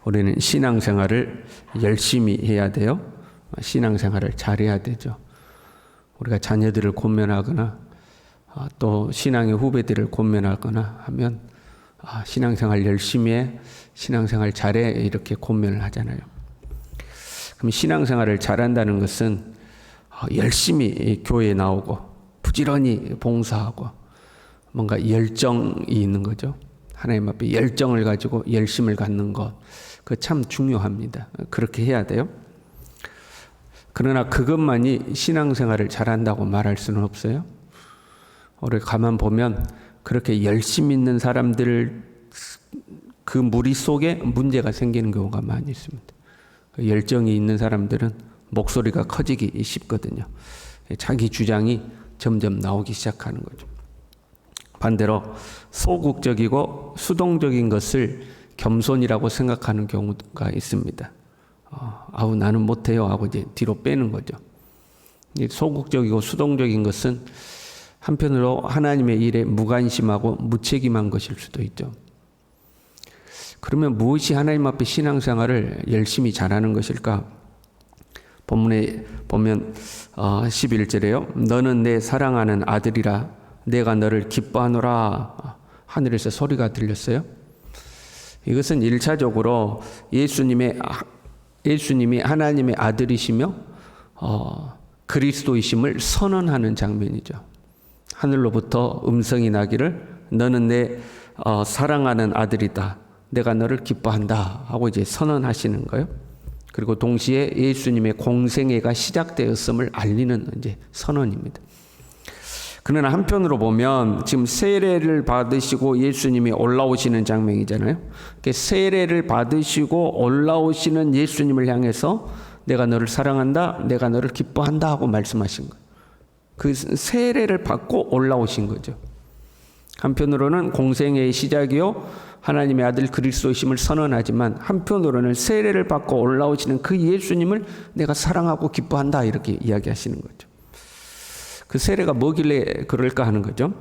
우리는 신앙생활을 열심히 해야 돼요. 신앙생활을 잘해야 되죠. 우리가 자녀들을 권면하거나 또 신앙의 후배들을 권면하거나 하면 신앙생활 열심히 해, 신앙생활 잘해 이렇게 권면을 하잖아요. 그럼 신앙생활을 잘한다는 것은 열심히 교회에 나오고 부지런히 봉사하고 뭔가 열정이 있는 거죠. 하나님 앞에 열정을 가지고 열심을 갖는 것, 그거 참 중요합니다. 그렇게 해야 돼요. 그러나 그것만이 신앙생활을 잘한다고 말할 수는 없어요. 우리 가만 보면 그렇게 열심히 있는 사람들 그 무리 속에 문제가 생기는 경우가 많이 있습니다. 열정이 있는 사람들은 목소리가 커지기 쉽거든요. 자기 주장이 점점 나오기 시작하는 거죠. 반대로 소극적이고 수동적인 것을 겸손이라고 생각하는 경우가 있습니다. 나는 못해요 하고 이제 뒤로 빼는 거죠. 소극적이고 수동적인 것은 한편으로 하나님의 일에 무관심하고 무책임한 것일 수도 있죠. 그러면 무엇이 하나님 앞에 신앙생활을 열심히 잘하는 것일까? 본문에 보면 11절에요. 너는 내 사랑하는 아들이라 내가 너를 기뻐하노라. 하늘에서 소리가 들렸어요. 이것은 1차적으로 예수님이 하나님의 아들이시며 그리스도이심을 선언하는 장면이죠. 하늘로부터 음성이 나기를 너는 내 사랑하는 아들이다. 내가 너를 기뻐한다 하고 이제 선언하시는 거예요. 그리고 동시에 예수님의 공생애가 시작되었음을 알리는 이제 선언입니다. 그러나 한편으로 보면 지금 세례를 받으시고 예수님이 올라오시는 장면이잖아요. 세례를 받으시고 올라오시는 예수님을 향해서 내가 너를 사랑한다, 내가 너를 기뻐한다 하고 말씀하신 거예요. 그 세례를 받고 올라오신 거죠. 한편으로는 공생애의 시작이요 하나님의 아들 그리스도이심을 선언하지만 한편으로는 세례를 받고 올라오시는 그 예수님을 내가 사랑하고 기뻐한다 이렇게 이야기하시는 거죠. 그 세례가 뭐길래 그럴까 하는 거죠.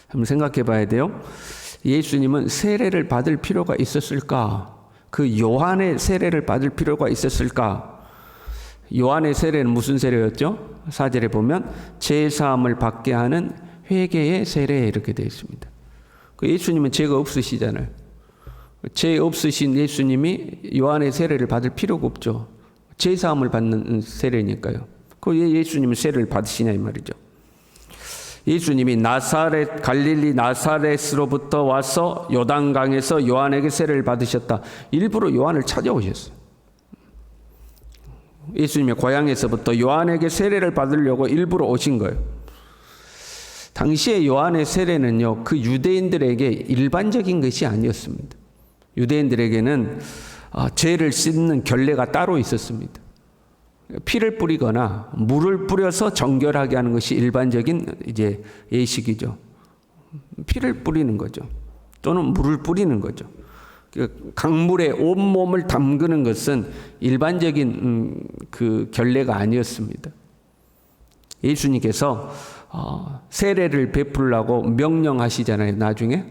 한번 생각해 봐야 돼요. 예수님은 세례를 받을 필요가 있었을까? 그 요한의 세례를 받을 필요가 있었을까? 요한의 세례는 무슨 세례였죠? 4절에 보면 죄사함을 받게 하는 회개의 세례 이렇게 되어 있습니다. 그 예수님은 죄가 없으시잖아요. 죄 없으신 예수님이 요한의 세례를 받을 필요가 없죠. 죄사함을 받는 세례니까요. 그 예수님은 세례를 받으시냐 이 말이죠. 예수님이 갈릴리 나사렛으로부터 와서 요단강에서 요한에게 세례를 받으셨다. 일부러 요한을 찾아오셨어요. 예수님의 고향에서부터 요한에게 세례를 받으려고 일부러 오신 거예요. 당시에 요한의 세례는요, 그 유대인들에게 일반적인 것이 아니었습니다. 유대인들에게는 죄를 씻는 결례가 따로 있었습니다. 피를 뿌리거나 물을 뿌려서 정결하게 하는 것이 일반적인 이제 예식이죠. 피를 뿌리는 거죠. 또는 물을 뿌리는 거죠. 강물에 온몸을 담그는 것은 일반적인 그 결례가 아니었습니다. 예수님께서 세례를 베풀라고 명령하시잖아요. 나중에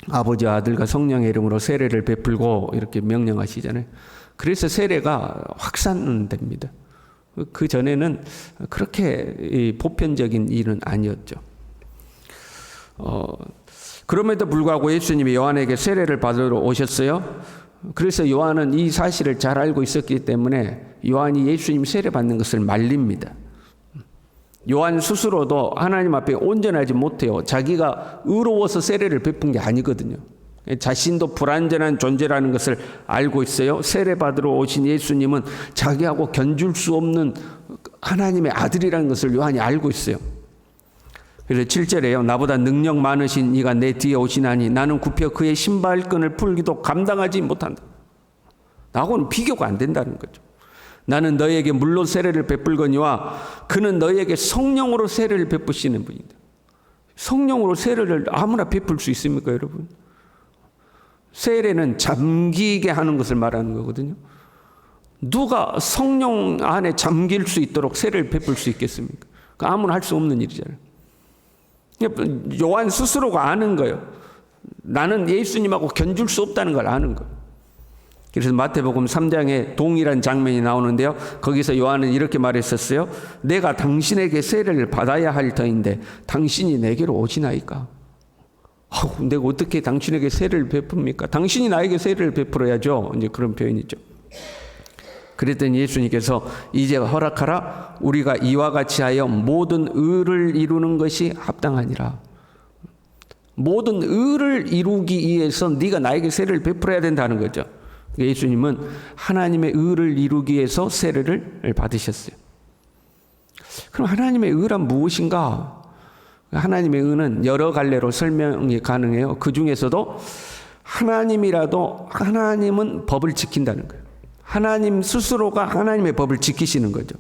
아버지와 아들과 성령의 이름으로 세례를 베풀고 이렇게 명령하시잖아요. 그래서 세례가 확산됩니다. 그 전에는 그렇게 보편적인 일은 아니었죠. 그럼에도 불구하고 예수님이 요한에게 세례를 받으러 오셨어요. 그래서 요한은 이 사실을 잘 알고 있었기 때문에 요한이 예수님 세례 받는 것을 말립니다. 요한 스스로도 하나님 앞에 온전하지 못해요. 자기가 의로워서 세례를 베푼 게 아니거든요. 자신도 불완전한 존재라는 것을 알고 있어요. 세례 받으러 오신 예수님은 자기하고 견줄 수 없는 하나님의 아들이라는 것을 요한이 알고 있어요. 그래서 7절에요. 나보다 능력 많으신 이가 내 뒤에 오시나니 나는 굽혀 그의 신발끈을 풀기도 감당하지 못한다. 나하고는 비교가 안 된다는 거죠. 나는 너에게 물로 세례를 베풀거니와 그는 너에게 성령으로 세례를 베푸시는 분이다. 성령으로 세례를 아무나 베풀 수 있습니까, 여러분? 세례는 잠기게 하는 것을 말하는 거거든요. 누가 성령 안에 잠길 수 있도록 세례를 베풀 수 있겠습니까? 아무나 할 수 없는 일이잖아요. 요한 스스로가 아는 거예요. 나는 예수님하고 견줄 수 없다는 걸 아는 거예요. 그래서 마태복음 3장에 동일한 장면이 나오는데요. 거기서 요한은 이렇게 말했었어요. 내가 당신에게 세례를 받아야 할 터인데 당신이 내게로 오시나이까? 내가 어떻게 당신에게 세례를 베풉니까? 당신이 나에게 세례를 베풀어야죠. 이제 그런 표현이죠. 그랬더니 예수님께서 이제 허락하라. 우리가 이와 같이 하여 모든 의를 이루는 것이 합당하니라. 모든 의를 이루기 위해서 네가 나에게 세례를 베풀어야 된다는 거죠. 예수님은 하나님의 의를 이루기 위해서 세례를 받으셨어요. 그럼 하나님의 의란 무엇인가? 하나님의 의는 여러 갈래로 설명이 가능해요. 그 중에서도 하나님은 법을 지킨다는 거예요. 하나님 스스로가 하나님의 법을 지키시는 거죠.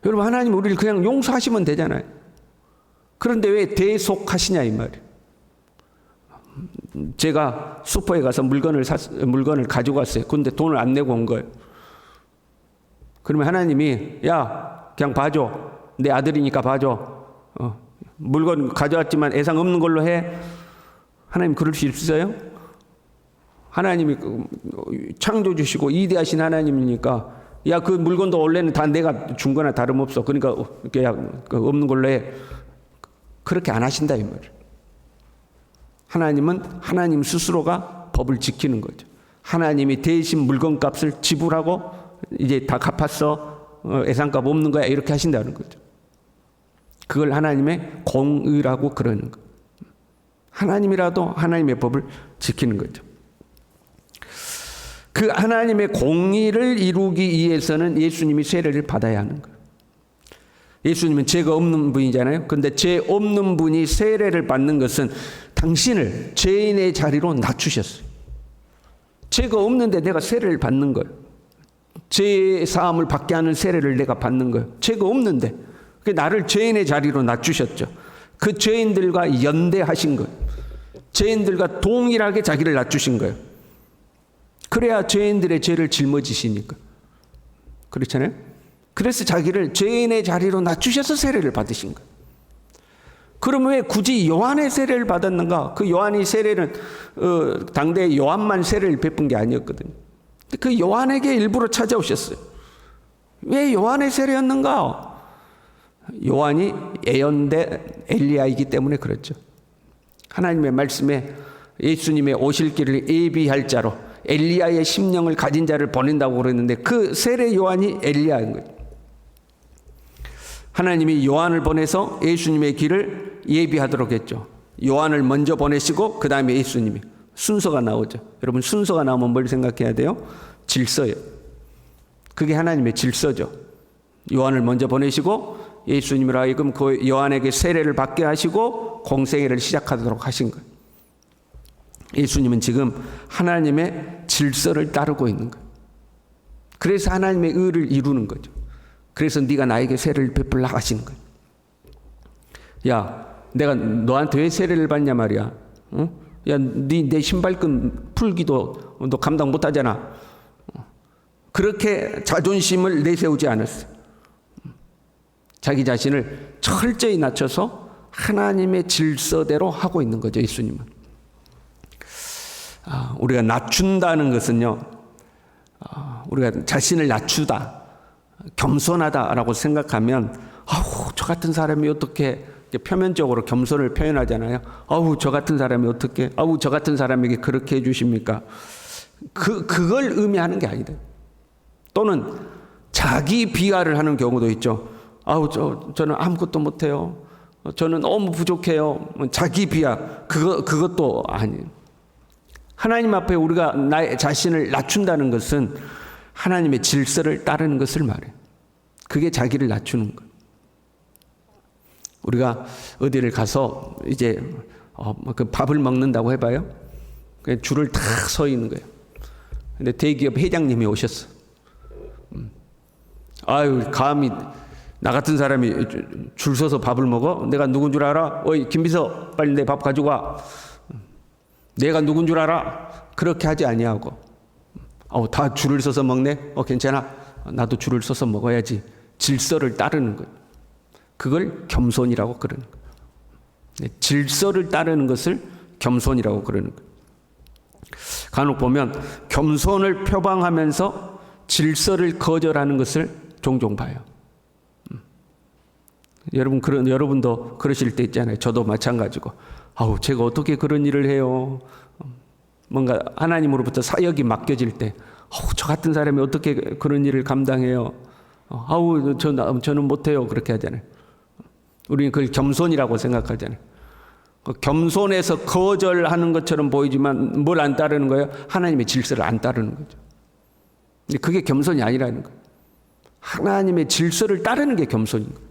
여러분, 하나님 우리를 그냥 용서하시면 되잖아요. 그런데 왜 대속하시냐 이 말이에요. 제가 슈퍼에 가서 물건을 가지고 왔어요. 근데 돈을 안 내고 온 거예요. 그러면 하나님이 야 그냥 봐줘. 내 아들이니까 봐줘. 물건 가져왔지만 애상 없는 걸로 해. 하나님 그럴 수 있어요? 하나님이 창조주시고 위대하신 하나님이니까 야 그 물건도 원래는 다 내가 준 거나 다름없어. 그러니까 야 없는 걸로 해. 그렇게 안 하신다 이 말이에요. 하나님은 하나님 스스로가 법을 지키는 거죠. 하나님이 대신 물건값을 지불하고 이제 다 갚았어. 애상값 없는 거야. 이렇게 하신다는 거죠. 그걸 하나님의 공의라고 그러는 거예요. 하나님이라도 하나님의 법을 지키는 거죠. 그 하나님의 공의를 이루기 위해서는 예수님이 세례를 받아야 하는 거예요. 예수님은 죄가 없는 분이잖아요. 그런데 죄 없는 분이 세례를 받는 것은 당신을 죄인의 자리로 낮추셨어요. 죄가 없는데 내가 세례를 받는 거예요. 죄 사함을 받게 하는 세례를 내가 받는 거예요. 죄가 없는데 나를 죄인의 자리로 낮추셨죠. 그 죄인들과 연대하신 거예요. 죄인들과 동일하게 자기를 낮추신 거예요. 그래야 죄인들의 죄를 짊어지시니까. 그렇잖아요. 그래서 자기를 죄인의 자리로 낮추셔서 세례를 받으신 거예요. 그럼 왜 굳이 요한의 세례를 받았는가? 그 요한이 세례는 당대 요한만 세례를 베푼 게 아니었거든요. 그 요한에게 일부러 찾아오셨어요. 왜 요한의 세례였는가? 요한이 예언된 엘리야이기 때문에 그렇죠. 하나님의 말씀에 예수님의 오실 길을 예비할 자로 엘리야의 심령을 가진 자를 보낸다고 그랬는데 그 세례 요한이 엘리야인 거예요. 하나님이 요한을 보내서 예수님의 길을 예비하도록 했죠. 요한을 먼저 보내시고 그 다음에 예수님이. 순서가 나오죠. 여러분, 순서가 나오면 뭘 생각해야 돼요? 질서예요. 그게 하나님의 질서죠. 요한을 먼저 보내시고 예수님을 하여금 그 요한에게 세례를 받게 하시고 공생애를 시작하도록 하신 거예요. 예수님은 지금 하나님의 질서를 따르고 있는 거예요. 그래서 하나님의 의를 이루는 거죠. 그래서 네가 나에게 세례를 베풀라 하시는 거예요. 야, 내가 너한테 왜 세례를 받냐 말이야. 응? 야, 내 신발끈 풀기도 너 감당 못하잖아. 그렇게 자존심을 내세우지 않았어. 자기 자신을 철저히 낮춰서 하나님의 질서대로 하고 있는 거죠, 예수님은. 우리가 낮춘다는 것은요, 우리가 자신을 낮추다, 겸손하다라고 생각하면, 저 같은 사람이 어떻게, 표면적으로 겸손을 표현하잖아요. 저 같은 사람이 어떻게, 저 같은 사람에게 그렇게 해주십니까? 그걸 의미하는 게 아니다. 또는 자기 비하를 하는 경우도 있죠. 저는 아무것도 못해요. 저는 너무 부족해요. 자기 비하, 그것도 아니에요. 하나님 앞에 우리가 나의 자신을 낮춘다는 것은 하나님의 질서를 따르는 것을 말해요. 그게 자기를 낮추는 거예요. 우리가 어디를 가서 이제 그 밥을 먹는다고 해봐요. 줄을 다 서 있는 거예요. 근데 대기업 회장님이 오셨어. 감히 나 같은 사람이 줄 서서 밥을 먹어? 내가 누군 줄 알아? 어이 김비서, 빨리 내 밥 가지고 와. 내가 누군 줄 알아? 그렇게 하지 아니하고 다 줄을 서서 먹네? 괜찮아. 나도 줄을 서서 먹어야지. 질서를 따르는 거예요. 그걸 겸손이라고 그러는 거예요. 질서를 따르는 것을 겸손이라고 그러는 거예요. 간혹 보면 겸손을 표방하면서 질서를 거절하는 것을 종종 봐요. 여러분도 그러실 때 있잖아요. 저도 마찬가지고. 제가 어떻게 그런 일을 해요? 뭔가 하나님으로부터 사역이 맡겨질 때, 저 같은 사람이 어떻게 그런 일을 감당해요? 저는 못해요. 그렇게 하잖아요. 우리는 그걸 겸손이라고 생각하잖아요. 겸손해서 거절하는 것처럼 보이지만 뭘 안 따르는 거예요? 하나님의 질서를 안 따르는 거죠. 근데 그게 겸손이 아니라는 거예요. 하나님의 질서를 따르는 게 겸손인 거예요.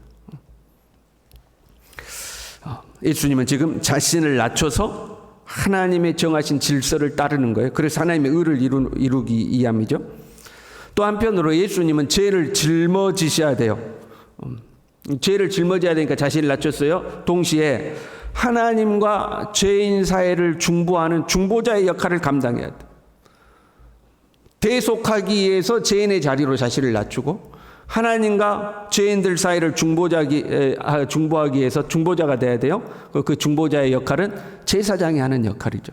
예수님은 지금 자신을 낮춰서 하나님의 정하신 질서를 따르는 거예요. 그래서 하나님의 의를 이루기 위함이죠. 또 한편으로 예수님은 죄를 짊어지셔야 돼요. 죄를 짊어져야 되니까 자신을 낮췄어요. 동시에 하나님과 죄인 사이를 중보하는 중보자의 역할을 감당해야 돼요. 대속하기 위해서 죄인의 자리로 자신을 낮추고 하나님과 죄인들 사이를 중보하기 위해서 중보자가 돼야 돼요. 그 중보자의 역할은 제사장이 하는 역할이죠.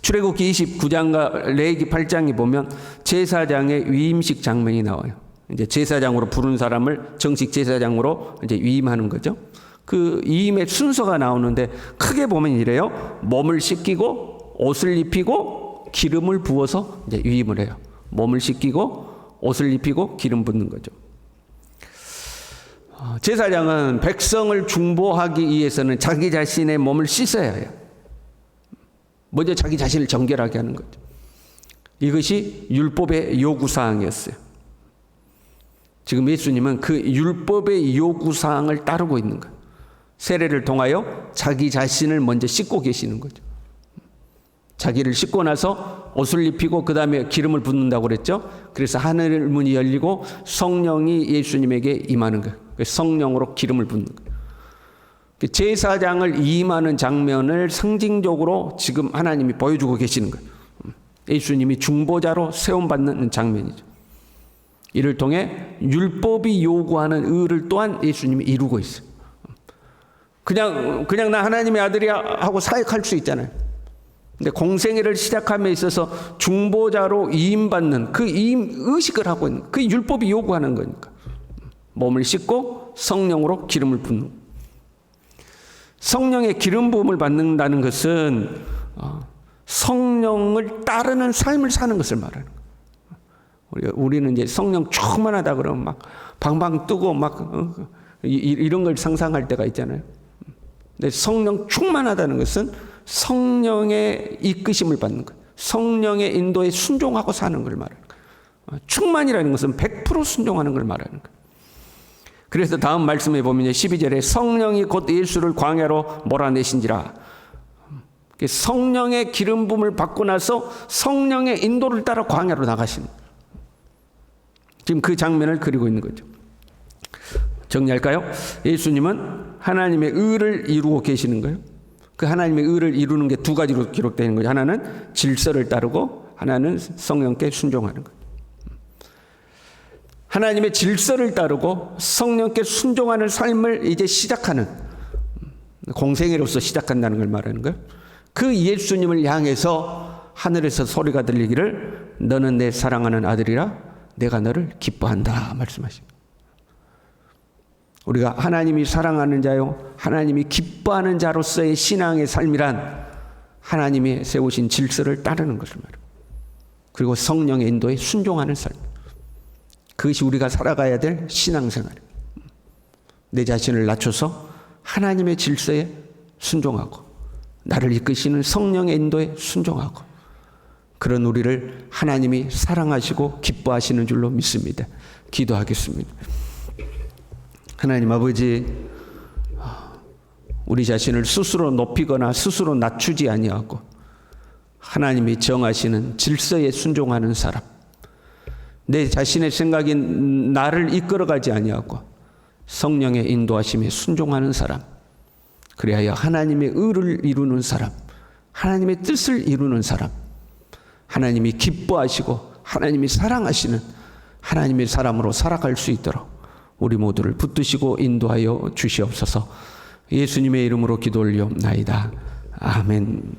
출애굽기 29장과 레위기 8장에 보면 제사장의 위임식 장면이 나와요. 이제 제사장으로 부른 사람을 정식 제사장으로 이제 위임하는 거죠. 그 위임의 순서가 나오는데 크게 보면 이래요. 몸을 씻기고 옷을 입히고 기름을 부어서 이제 위임을 해요. 몸을 씻기고 옷을 입히고 기름 붓는 거죠. 제사장은 백성을 중보하기 위해서는 자기 자신의 몸을 씻어야 해요. 먼저 자기 자신을 정결하게 하는 거죠. 이것이 율법의 요구사항이었어요. 지금 예수님은 그 율법의 요구사항을 따르고 있는 거예요. 세례를 통하여 자기 자신을 먼저 씻고 계시는 거죠. 자기를 씻고 나서 옷을 입히고 그 다음에 기름을 붓는다고 그랬죠. 그래서 하늘 문이 열리고 성령이 예수님에게 임하는 거예요. 성령으로 기름을 붓는 거예요. 제사장을 임하는 장면을 상징적으로 지금 하나님이 보여주고 계시는 거예요. 예수님이 중보자로 세움받는 장면이죠. 이를 통해 율법이 요구하는 의를 또한 예수님이 이루고 있어요. 그냥 나 하나님의 아들이야 하고 사역할 수 있잖아요. 근데 공생애를 시작함에 있어서 중보자로 이임받는 그 이임 의식을 하고 있는 그 율법이 요구하는 거니까. 몸을 씻고 성령으로 기름을 붓는. 성령의 기름 부음을 받는다는 것은 성령을 따르는 삶을 사는 것을 말하는 거예요. 우리는 이제 성령 충만하다 그러면 막 방방 뜨고 막 이런 걸 상상할 때가 있잖아요. 근데 성령 충만하다는 것은 성령의 이끄심을 받는 거예요. 성령의 인도에 순종하고 사는 걸 말하는 거예요. 충만이라는 것은 100% 순종하는 걸 말하는 거예요. 그래서 다음 말씀에 보면 12절에 성령이 곧 예수를 광야로 몰아내신지라. 성령의 기름 부음을 받고 나서 성령의 인도를 따라 광야로 나가신. 지금 그 장면을 그리고 있는 거죠. 정리할까요? 예수님은 하나님의 의를 이루고 계시는 거예요. 그 하나님의 의를 이루는 게 두 가지로 기록되는 거죠. 하나는 질서를 따르고 하나는 성령께 순종하는 거예요. 하나님의 질서를 따르고 성령께 순종하는 삶을 이제 시작하는 공생애로서 시작한다는 걸 말하는 거예요. 그 예수님을 향해서 하늘에서 소리가 들리기를 너는 내 사랑하는 아들이라 내가 너를 기뻐한다 말씀하십니다. 우리가 하나님이 사랑하는 자요 하나님이 기뻐하는 자로서의 신앙의 삶이란 하나님이 세우신 질서를 따르는 것을 말합니다. 그리고 성령의 인도에 순종하는 삶. 그것이 우리가 살아가야 될 신앙생활입니다. 내 자신을 낮춰서 하나님의 질서에 순종하고 나를 이끄시는 성령의 인도에 순종하고 그런 우리를 하나님이 사랑하시고 기뻐하시는 줄로 믿습니다. 기도하겠습니다. 하나님 아버지, 우리 자신을 스스로 높이거나 스스로 낮추지 아니하고 하나님이 정하시는 질서에 순종하는 사람, 내 자신의 생각이 나를 이끌어가지 아니하고 성령의 인도하심에 순종하는 사람, 그리하여 하나님의 의를 이루는 사람, 하나님의 뜻을 이루는 사람, 하나님이 기뻐하시고 하나님이 사랑하시는 하나님의 사람으로 살아갈 수 있도록 우리 모두를 붙드시고 인도하여 주시옵소서. 예수님의 이름으로 기도 올리옵나이다. 아멘.